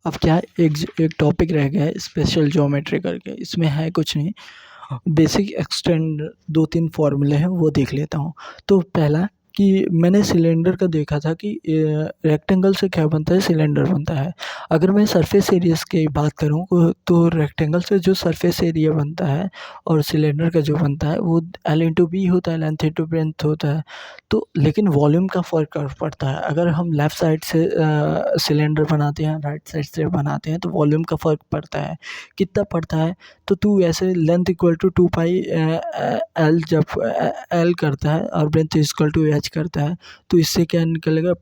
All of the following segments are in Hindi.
अब क्या है, एक टॉपिक रह गया है स्पेशल ज्योमेट्री करके। इसमें है कुछ नहीं, बेसिक एक्सटेंड 2-3 फॉर्मूले हैं वो देख लेता हूँ। तो पहला कि मैंने सिलेंडर का देखा था कि रेक्टेंगल से क्या बनता है, सिलेंडर बनता है। अगर मैं सरफेस एरियाज़ की बात करूँ तो रेक्टेंगल से जो सरफेस एरिया बनता है और सिलेंडर का जो बनता है वो L इंटू बी होता है, लेंथ इंटू ब्रेड्थ होता है। तो लेकिन वॉल्यूम का फ़र्क पड़ता है। अगर हम लेफ़्ट साइड से सिलेंडर बनाते हैं, राइट साइड से बनाते हैं, तो वॉल्यूम का फ़र्क पड़ता है। कितना पड़ता है? तो तू ऐसे length equal to 2 pi L जब एल करता है और ब्रेड्थ इक्वल टू एच करता है, तो इससे क्या निकलेगा,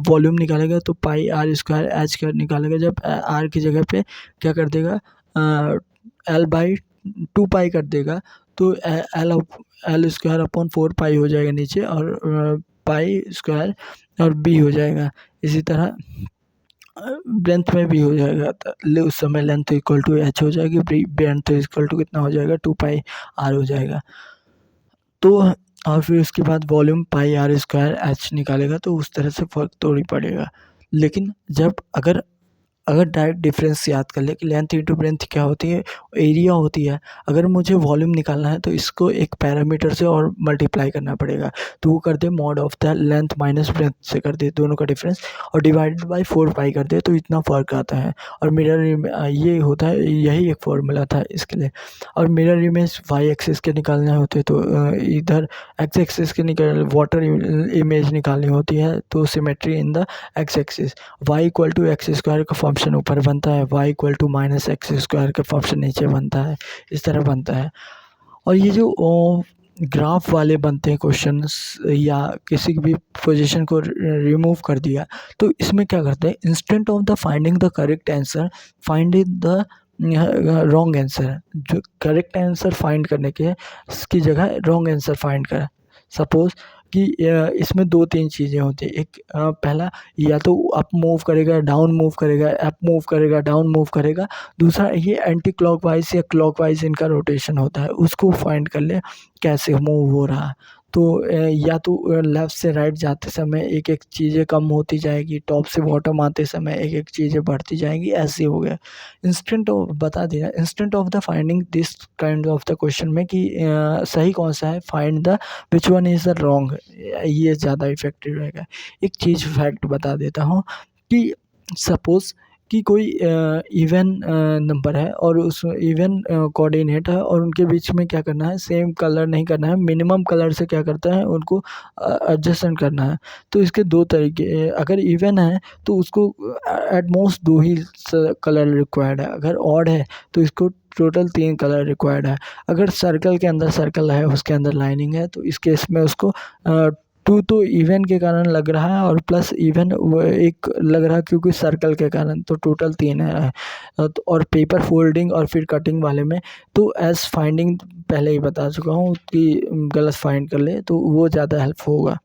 वॉल्यूम निकालेगा तो पाई आर स्क्वायर एच कर निकालेगा। जब आर की जगह पे क्या कर देगा, एल बाई 2 पाई कर देगा, तो एल स्क्वायर अपॉन 4 पाई हो जाएगा नीचे, और पाई स्क्वायर और बी हो जाएगा। इसी तरह ब्रेड्थ में भी हो जाएगा, तो उस समय लेंथ इक्वल टू एच हो जाएगी, ब्रेड्थ इक्वल टू कितना हो जाएगा, 2 पाई आर हो जाएगा। तो और फिर उसके बाद volume pi r square h निकालेगा, तो उस तरह से फ़र्क तो नहीं पड़ेगा। लेकिन जब अगर डायरेक्ट डिफरेंस याद कर ले कि लेंथ इंटू ब्रेड्थ क्या होती है, एरिया होती है। अगर मुझे वॉल्यूम निकालना है तो इसको एक पैरामीटर से और मल्टीप्लाई करना पड़ेगा, तो वो कर दे mod of the length minus breadth से कर दे दोनों का डिफरेंस, और डिवाइडेड बाय 4 पाई कर दे, तो इतना फ़र्क आता है। और मिरर ये होता है, यही एक फॉर्मूला था इसके लिए। और मिरर इमेज वाई एक्सिस के निकालने होते तो इधर एक्स एक्सिस के वाटर इमेज निकालनी होती है, तो symmetry in the x axis. Y equal to x square का फंक्शन ऊपर बनता है, y equal to minus x square का फंक्शन नीचे बनता है, इस तरह बनता है। और ये जो ग्राफ वाले बनते हैं क्वेश्चंस, या किसी भी पोजीशन को रिमूव कर दिया, तो इसमें क्या करते हैं, instant of the finding the correct answer find the wrong answer. जो करेक्ट आंसर फाइंड करने के इसकी जगह रॉन्ग आंसर फाइंड करें। सपोज कि इसमें 2-3 चीज़ें होती हैं। एक पहला, या तो अप मूव करेगा, डाउन मूव करेगा, अप मूव करेगा, डाउन मूव करेगा। दूसरा, ये एंटी क्लॉकवाइज या क्लॉकवाइज इनका रोटेशन होता है, उसको फाइंड कर ले कैसे मूव हो रहा है। तो या तो लेफ़्ट से राइट जाते समय एक-एक चीज़ें कम होती जाएगी, टॉप से बॉटम आते समय एक-एक चीज़ें बढ़ती जाएँगी, ऐसे हो गया। इंस्टेंट ऑफ बता दिया, instant of the finding this kind of the question में कि सही कौन सा है, find the which one is the wrong, ये ज़्यादा इफ़ेक्टिव रहेगा। एक चीज़ फैक्ट बता देता हूँ कि सपोज़ कि कोई इवन नंबर है और उस इवन कोऑर्डिनेट है, और उनके बीच में क्या करना है, सेम कलर नहीं करना है, मिनिमम कलर से क्या करता है, उनको एडजस्टमेंट करना है। तो इसके 2 तरीके, अगर इवन है तो उसको at most 2 he colour required है। अगर ऑड है तो इसको टोटल 3 कलर रिक्वायर्ड है। अगर सर्कल के अंदर सर्कल है, उसके अंदर लाइनिंग है, तो इस केस में उसको 2 तो इवन के कारण लग रहा है, और प्लस इवन वो एक लग रहा है क्योंकि सर्कल के कारण, तो टोटल 3 है। तो और पेपर फोल्डिंग और फिर कटिंग वाले में तो एज़ फाइंडिंग पहले ही बता चुका हूँ कि गलत फाइंड कर ले, तो वो ज़्यादा हेल्प होगा।